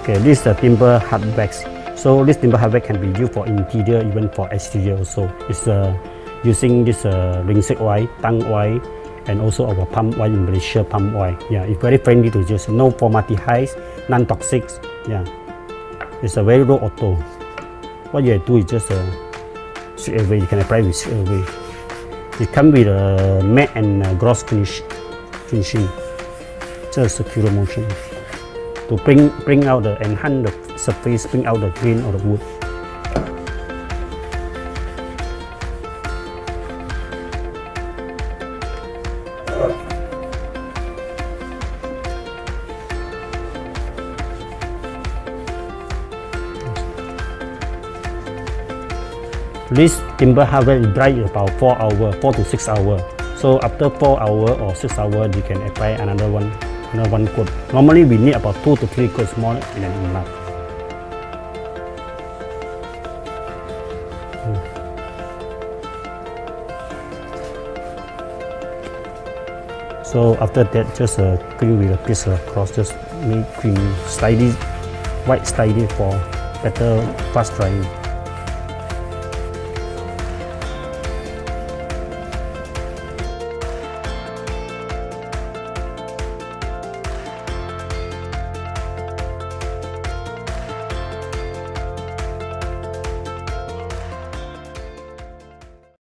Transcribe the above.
Okay, this is a timber hard wax. So this timber hard wax can be used for interior, even for exterior also. It's using this linseed oil, tung oil, and also our palm oil in Malaysia, palm oil. Yeah, it's very friendly to use. No formaldehyde, non-toxic. Yeah, it's a very low auto. What you do is just straight away. You can apply with straight away. It comes with a matte and gloss finishing. Just circular motion to bring out the enhance the surface, bring out the grain of the wood. This timber harvest dry about 4 to 6 hours. So after 4 hours or 6 hours, you can apply another one coat. Normally we need about 2 to 3 coats more than enough. So after that, just clean with a piece of cloth, just make clean, slightly white, slightly for better fast drying.